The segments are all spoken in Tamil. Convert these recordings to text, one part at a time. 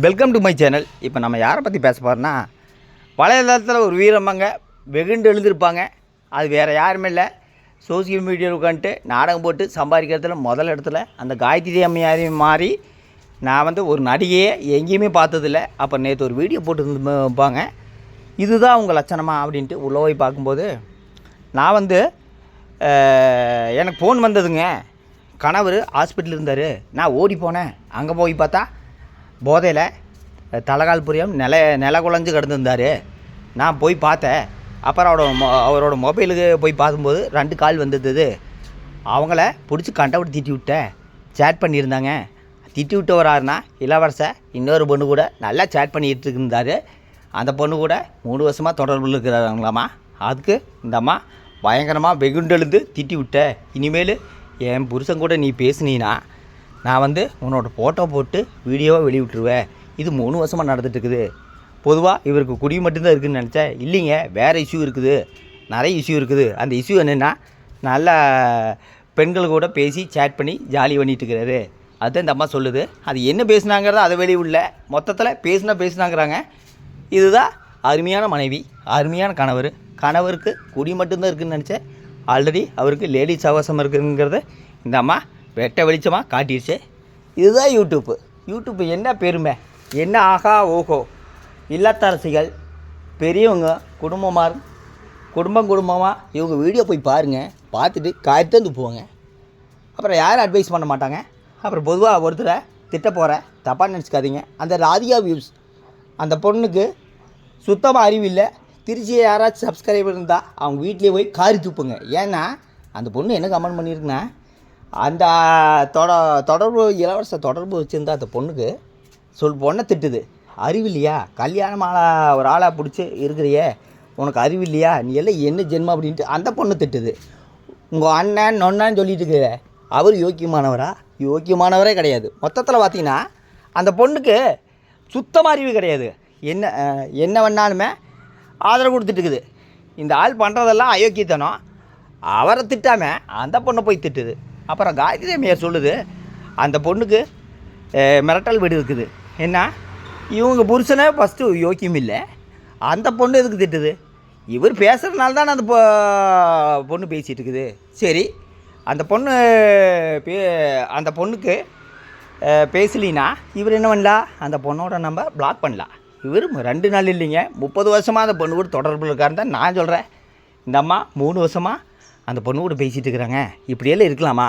Welcome to my channel. இப்போ நம்ம யாரை பற்றி பேச போகிறோன்னா, பழைய காலத்தில் ஒரு வீரம்மாங்க வெகுண்டு எழுந்திருப்பாங்க. அது வேறு யாருமே இல்லை, சோசியல் மீடியாவில் உட்காந்துட்டு நாடகம் போட்டு சம்பாதிக்கிறதுல முதல் இடத்துல அந்த காயத்ரி அம்மையாரையும் மாறி நான் ஒரு நடிகையை எங்கேயுமே பார்த்ததில்ல. அப்போ நேற்று ஒரு வீடியோ போட்டுருப்பாங்க, இதுதான் உங்கள் லட்சணமா அப்படின்ட்டு உள்ளே போய் பார்க்கும்போது நான் எனக்கு ஃபோன் வந்ததுங்க. கணவர் ஹாஸ்பிட்டல் இருந்தார், நான் ஓடி போனேன். அங்கே போய் பார்த்தா போதையில் தலைகால் புரியாமல் நில குழஞ்சு கிடந்துருந்தார். நான் போய் பார்த்தேன். அப்புறம் அவரோட மொபைலுக்கு போய் பார்க்கும்போது 2 கால் வந்தது. அவங்கள பிடிச்சி கண்டவிட்டு திட்டி விட்டேன். சேட் பண்ணியிருந்தாங்க. திட்டி விட்டு வராருன்னா இளவரச இன்னொரு பொண்ணு கூட நல்லா சேட் பண்ணிகிட்டு இருந்தார். அந்த பொண்ணு கூட 3 வருஷமாக தொடர்பில் இருக்கிறாங்களாம்மா. அதுக்கு இந்த அம்மா பயங்கரமாக வெகுண்டெழுந்து திட்டி விட்டேன். இனிமேல் என் புருஷன் கூட நீ பேசுனீன்னா நான் உன்னோட ஃபோட்டோ போட்டு வீடியோவை வெளியிட்டுருவேன். இது 3 வருஷமாக நடந்துகிட்ருக்குது. பொதுவாக இவருக்கு குடி மட்டும்தான் இருக்குதுன்னு நினச்சேன். இல்லைங்க, வேறு இஷ்யூ இருக்குது, நிறைய இஷ்யூ இருக்குது. அந்த இஷ்யூ என்னென்னா, நல்லா பெண்கள் கூட பேசி சேட் பண்ணி ஜாலி பண்ணிட்டுருக்கிறாரு. அதுதான் இந்த அம்மா சொல்லுது. அது என்ன பேசுனாங்கிறத அதை வெளியிடல, மொத்தத்தில் பேசுனாங்கிறாங்க. இதுதான் அருமையான மனைவி, அருமையான கணவருக்கு குடி மட்டும்தான் இருக்குதுன்னு நினச்சேன். ஆல்ரெடி அவருக்கு லேடி சகவாசம் இருக்குங்கிறத இந்த அம்மா வெட்ட வெளிச்சமாக காட்டிடுச்சு. இதுதான் யூடியூப்பு என்ன பெருமை, என்ன ஆகா ஓஹோ. இல்லத்தரசிகள் பெரியவங்க குடும்பமாக இவங்க வீடியோ போய் பாருங்கள். பார்த்துட்டு காய்த்தந்து போங்க. அப்புறம் யாரும் அட்வைஸ் பண்ண மாட்டாங்க. அப்புறம் பொதுவாக ஒருத்தரை திட்ட போகிறேன், தப்பாக நினச்சிக்காதீங்க. அந்த ராதிகா வியூஸ் அந்த பொண்ணுக்கு சுத்தமாக அறிவில்லை. திருச்சியை யாராச்சும் சப்ஸ்கிரைபர் இருந்தால் அவங்க வீட்லேயே போய் காரி தூப்புங்க. ஏன்னா அந்த பொண்ணு என்ன கமெண்ட் பண்ணியிருக்குன்னா, அந்த இளவரச தொடர்பு வச்சுருந்தா அந்த பொண்ணுக்கு பொண்ணை திட்டுது. அறிவில்லையா, கல்யாணமான ஒரு ஆளாக பிடிச்சி இருக்கிறியே, உனக்கு அறிவில்லையா, நீ எல்லாம் என்ன ஜென்மம் அப்படின்ட்டு அந்த பொண்ணு திட்டுது. உங்கள் அண்ணன் நொன்னான்னு சொல்லிட்டு இருக்கிற அவர் யோக்கியமானவரே கிடையாது. மொத்தத்தில் பார்த்தீங்கன்னா அந்த பொண்ணுக்கு சுத்தமாக அறிவு கிடையாது. என்ன வேணாலுமே ஆதரவு கொடுத்துட்டுருக்குது. இந்த ஆள் பண்ணுறதெல்லாம் அயோக்கியத்தனம். அவரை திட்டாமல் அந்த பொண்ணை போய் திட்டுது. அப்புறம் காயத்ரி அம்மையார் சொல்லுது, அந்த பொண்ணுக்கு மிரட்டல் வீடு இருக்குது. என்ன, இவங்க புருஷனே ஃபஸ்ட்டு யோக்கியம் இல்லை, அந்த பொண்ணு எதுக்கு திட்டுது? இவர் பேசுகிறதுனால தான் அந்த பொண்ணு பேசிகிட்டு இருக்குது. சரி, அந்த பொண்ணுக்கு பேசலினா இவர் என்ன பண்ணலாம், அந்த பொண்ணோட நம்ம பிளாக் பண்ணலாம். இவர் 2 நாள் இல்லைங்க, 30 வருஷமாக அந்த பொண்ணு கூட தொடர்பில் இருக்காருன்னு தான் நான் சொல்கிறேன். இந்த அம்மா 3 வருஷமாக அந்த பொண்ணு கூட பேசிகிட்டு இருக்கிறாங்க. இப்படியெல்லாம் இருக்கலாமா?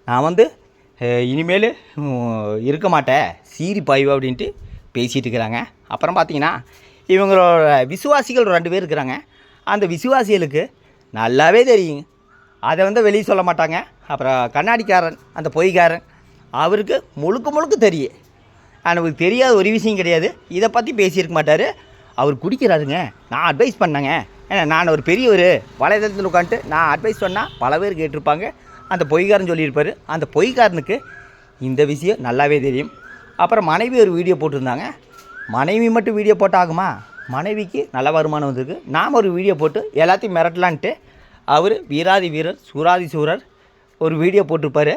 நான் இனிமேல் இருக்க மாட்டேன், சீரி பாய்வா அப்படின்ட்டு பேசிகிட்டு இருக்கிறாங்க. அப்புறம் பார்த்தீங்கன்னா இவங்களோட விசுவாசிகள் 2 பேர் இருக்கிறாங்க. அந்த விசுவாசிகளுக்கு நல்லாவே தெரியுங்க, அதை வெளியே சொல்ல மாட்டாங்க. அப்புறம் கண்ணாடிக்காரன், அந்த பொய்காரன், அவருக்கு முழுக்க தெரியும். எனக்கு தெரியாத ஒரு விஷயம் கிடையாது. இதை பற்றி பேசியிருக்க மாட்டார். அவர் குடிக்கிறாருங்க, நான் அட்வைஸ் பண்ணேங்க. ஏன்னா நான் ஒரு பெரியவர், வலைதளத்தில் உட்காந்துட்டு நான் அட்வைஸ் சொன்னால் பல பேர் கேட்டிருப்பாங்க. அந்த பொய்காரன் சொல்லியிருப்பார். அந்த பொய்காரனுக்கு இந்த விஷயம் நல்லாவே தெரியும். அப்புறம் மனைவி ஒரு வீடியோ போட்டிருந்தாங்க. மனைவி மட்டும் வீடியோ போட்டாகுமா? மனைவிக்கு நல்ல வருமானம் வந்திருக்கு. நாம் ஒரு வீடியோ போட்டு எல்லாத்தையும் மிரட்டலான்ட்டு அவர் வீராதி வீரர் சூராதி சூரர் ஒரு வீடியோ போட்டிருப்பார்.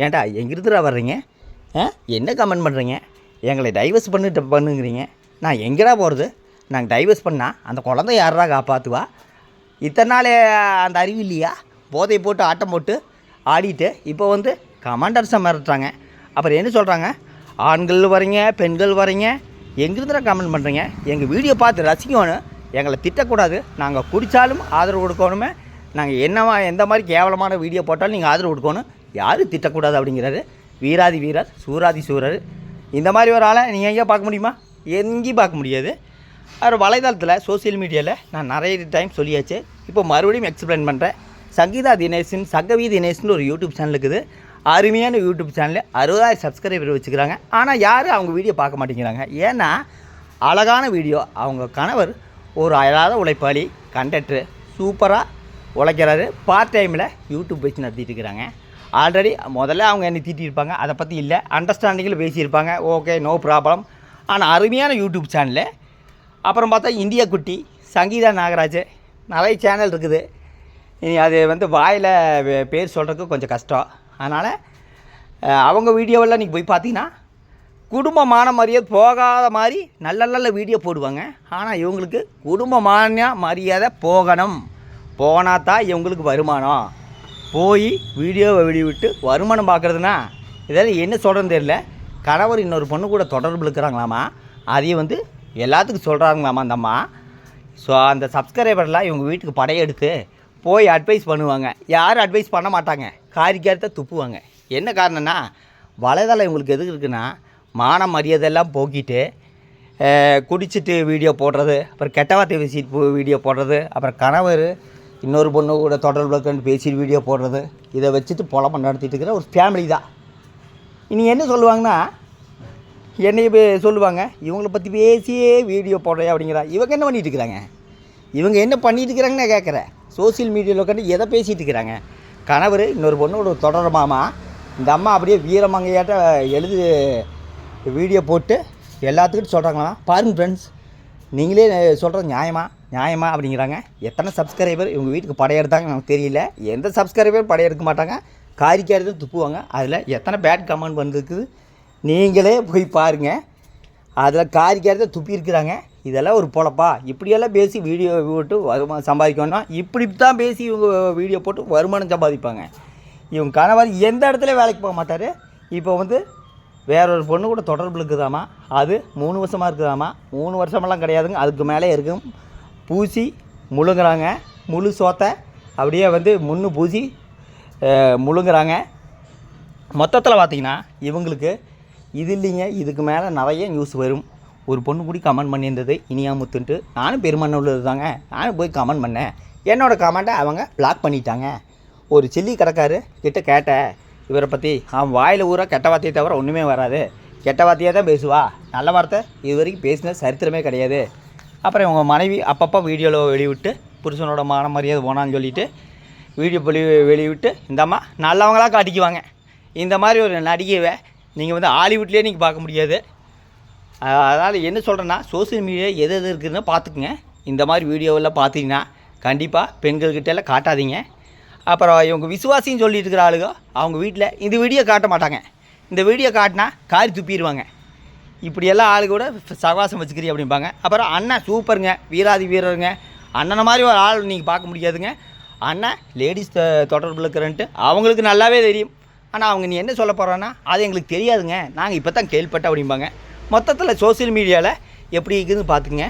ஏன்டா எங்கிருந்துடா வர்றீங்க? என்ன கமெண்ட் பண்ணுறீங்க? எங்களை டைவர்ஸ் பண்ணுங்கிறீங்க. நான் எங்கடா போகிறது? நாங்கள் டைவர்ஸ் பண்ணால் அந்த குழந்தை யாரா காப்பாற்றுவா? இத்தனை நாள் அந்த அறிவு இல்லையா? போதை போட்டு ஆட்டம் போட்டு ஆடிட்டு இப்போ கமாண்டர்ஸை மிரட்டுறாங்க. அப்புறம் என்ன சொல்கிறாங்க, ஆண்கள் வரீங்க, பெண்கள் வரீங்க, எங்கிருந்துடா கமெண்ட் பண்ணுறீங்க? எங்கள் வீடியோ பார்த்து ரசிக்கணும், எங்களை திட்டக்கூடாது. நாங்கள் குடித்தாலும் ஆதரவு கொடுக்கணுமே. நாங்கள் எந்த மாதிரி கேவலமான வீடியோ போட்டாலும் நீங்கள் ஆதரவு கொடுக்கணும், யாரும் திட்டக்கூடாது அப்படிங்கிறாரு வீராதி வீரர் சூராதி சூரர். இந்த மாதிரி ஒரு ஆளை நீங்கள் எங்கேயா பார்க்க முடியுமா? எங்கேயும் பார்க்க முடியாது. அவர் வலைதளத்தில் சோசியல் மீடியாவில் நான் நிறைய டைம் சொல்லியாச்சு. இப்போ மறுபடியும் எக்ஸ்பிளைன் பண்ணுறேன். சங்கவி தினேஷ்னு ஒரு யூடியூப் சேனல் இருக்குது. அருமையான யூடியூப் சேனல், 60,000 சப்ஸ்கிரைபர் வச்சுக்கிறாங்க. ஆனால் யாரும் அவங்க வீடியோ பார்க்க மாட்டேங்கிறாங்க. ஏன்னா அழகான வீடியோ. அவங்க கணவர் ஒரு அழகாத உழைப்பாளி, கண்டக்டரு, சூப்பராக உழைக்கிறாரு. பார்ட் டைமில் யூடியூப் வச்சு நடத்திட்டு இருக்கிறாங்க. ஆல்ரெடி முதல்ல அவங்க என்னை திட்டியிருப்பாங்க, அதை பற்றி இல்லை, அண்டர்ஸ்டாண்டிங்கில் பேசியிருப்பாங்க. Okay, no problem. ஆனால் அருமையான யூடியூப் சேனலு. அப்புறம் பார்த்தா இந்தியா குட்டி, சங்கீதா நாகராஜ், நிறைய சேனல் இருக்குது. இனி அது வாயில் பேர் சொல்கிறதுக்கு கொஞ்சம் கஷ்டம். அதனால் அவங்க வீடியோவெல்லாம் நீங்கள் போய் பார்த்தீங்கன்னா குடும்பமான மரியாதை போகாத மாதிரி நல்ல நல்ல வீடியோ போடுவாங்க. ஆனால் இவங்களுக்கு குடும்பமான மரியாதை போகணும். போனால் தான் இவங்களுக்கு வருமானம். போய் வீடியோவை வெளியிட்டு வருமானம் பார்க்குறதுனா இதெல்லாம் என்ன சொல்கிறேன்னு தெரியல. கணவர் இன்னொரு பொண்ணு கூட தொடர்பு இருக்கிறாங்களாமா. அதையும் வந்து எல்லாத்துக்கும் சொல்கிறாங்களாமா அந்த அம்மா. ஸோ அந்த சப்ஸ்கிரைபர்லாம் இவங்க வீட்டுக்கு படையெடுத்து போய் அட்வைஸ் பண்ணுவாங்க. யாரும் அட்வைஸ் பண்ண மாட்டாங்க, காரிக்காரத்தை துப்புவாங்க. என்ன காரணம்னா வலைதளம் இவங்களுக்கு எதுக்கு இருக்குன்னா மான மரியாதையெல்லாம் போக்கிட்டு குடிச்சிட்டு வீடியோ போடுறது, அப்புறம் கெட்ட வார்த்தை பேசிட்டு வீடியோ போடுறது, அப்புறம் கணவர் இன்னொரு பொண்ணு கூட தொடர்பு இருக்குன்னு பேசிட்டு வீடியோ போடுறது, இதை வச்சுட்டு பொழப்பம் நடத்திட்டு இருக்கிற ஒரு ஃபேமிலி தான். இனி என்ன சொல்லுவாங்கன்னா என்னைய சொல்லுவாங்க, இவங்களை பற்றி பேசியே வீடியோ போடுறேன் அப்படிங்கிறா. இவங்க என்ன பண்ணிகிட்டு இருக்கிறாங்க? இவங்க என்ன பண்ணிகிட்டு இருக்கிறாங்கன்னு நான் கேட்குறேன். சோசியல் மீடியாவில் உட்காந்து எதை பேசிகிட்டு இருக்கிறாங்க? கணவர் இன்னொரு பொண்ணோட தொடரமாமா. இந்த அம்மா அப்படியே வீரமங்கையாட்ட எழுதி வீடியோ போட்டு எல்லாத்துக்கிட்டும் சொல்கிறாங்களா. பாருங்க ஃப்ரெண்ட்ஸ், நீங்களே சொல்கிறது நியாயமா அப்படிங்கிறாங்க. எத்தனை சப்ஸ்கிரைபர் இவங்க வீட்டுக்கு படையெடுத்தாங்க நமக்கு தெரியல. எந்த சப்ஸ்கிரைபர் படையெடுக்க மாட்டாங்க, காரிக்காரதை துப்புவாங்க. அதில் எத்தனை பேட் கமெண்ட் வந்துருக்குது நீங்களே போய் பாருங்கள். அதில் காரிக்காரதை துப்பி இருக்கிறாங்க. இதெல்லாம் ஒரு பொழப்பா? இப்படியெல்லாம் பேசி வீடியோ போட்டு வருமானம் சம்பாதிக்கணும்னா இப்படி தான் பேசி இவங்க வீடியோ போட்டு வருமானம் சம்பாதிப்பாங்க. இவங்க கணவர் எந்த இடத்துல வேலைக்கு போக மாட்டார். இப்போ வந்து வேறொரு பொண்ணு கூட தொடர்பு இருக்குதாமா. அது 3 வருஷமாக இருக்குதாமா. 3 வருஷமெல்லாம் கிடையாதுங்க, அதுக்கு மேலே இருக்கும். பூசி முழுங்குறாங்க. முழு சோத்தை அப்படியே வந்து முன்னு பூசி முழுங்குறாங்க. மொத்தத்தில் பார்த்திங்கன்னா இவங்களுக்கு இது இல்லைங்க, இதுக்கு மேலே நிறைய நியூஸ் வரும். ஒரு பொண்ணு கூட கமெண்ட் பண்ணியிருந்தது இனியாமுத்துன்ட்டு. நானும் பெருமண்ணூரில் தாங்க, நானும் போய் கமெண்ட் பண்ணேன். என்னோடய கமெண்ட்டை அவங்க பிளாக் பண்ணிட்டாங்க. ஒரு சில்லி கடைக்காரு கிட்ட கேட்டேன் இவரை பற்றி. அவன் வாயில் ஊற கெட்ட வார்த்தையை தவிர ஒன்றுமே வராது, கெட்ட வார்த்தையாக தான் பேசுவா, நல்ல வார்த்தை இது வரைக்கும் பேசின சரித்திரமே கிடையாது. அப்புறம் இவங்க மனைவி அப்பப்போ வீடியோவில் வெளிவிட்டு புருஷனோட மான மரியாதை போனான்னு சொல்லிவிட்டு வீடியோ வெளிவிட்டு இந்த அம்மா நல்லவங்களாக காட்டிக்குவாங்க. இந்த மாதிரி ஒரு நடிகைவை நீங்கள் வந்து ஹாலிவுட்லேயே நீங்கள் பார்க்க முடியாது. அதனால் என்ன சொல்கிறேன்னா சோசியல் மீடியா எது இருக்குதுன்னு பார்த்துக்குங்க. இந்த மாதிரி வீடியோவெல்லாம் பார்த்தீங்கன்னா கண்டிப்பாக பெண்கள்கிட்டலாம் காட்டாதீங்க. அப்புறம் இவங்க விசுவாசின்னு சொல்லிட்டு இருக்கிற ஆளுங்க அவங்க வீட்டில் இந்த வீடியோ காட்ட மாட்டாங்க. இந்த வீடியோ காட்டினா காரி துப்பிடுவாங்க. இப்படியெல்லாம் ஆளு கூட சகவாசம் வச்சுக்கிறீ அப்படிம்பாங்க. அப்புறம் அண்ணன் சூப்பருங்க, வீராதி வீரருங்க, அண்ணனை மாதிரி ஒரு ஆள் நீங்கள் பார்க்க முடியாதுங்க. அண்ணன் லேடிஸ் தொடர்பு இருக்கிறன்ட்டு அவங்களுக்கு நல்லாவே தெரியும். ஆனால் அவங்க நீ என்ன சொல்ல போகிறோன்னா அது எங்களுக்கு தெரியாதுங்க, நாங்கள் இப்போ தான் கேள்விப்பட்ட அப்படிம்பாங்க. மொத்தத்தில் சோசியல் மீடியாவில் எப்படி இருக்குதுன்னு பார்த்துக்குங்க.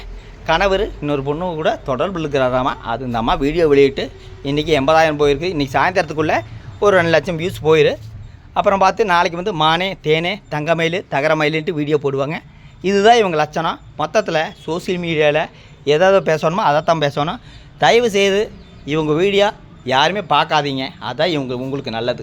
கணவர் இன்னொரு பொண்ணு கூட தொடர்பு இருக்கிறாராமா. அது இந்த அம்மா வீடியோ வெளியிட்டு இன்றைக்கி 80,000 போயிருக்கு. இன்றைக்கி சாயந்தரத்துக்குள்ளே ஒரு 2 லட்சம் வியூஸ் போயிரு. அப்புறம் பார்த்து நாளைக்கு வந்து மானே தேனே தங்கமயில் தகரமயிலுன்ட்டு வீடியோ போடுவாங்க. இதுதான் இவங்க லட்சணம். மொத்தத்தில் சோசியல் மீடியாவில் எதாவது பேசணுமோ அதைத்தான் பேசணும். தயவு செய்து இவங்க வீடியோ யாருமே பார்க்காதீங்க, அதான் உங்களுக்கு நல்லது.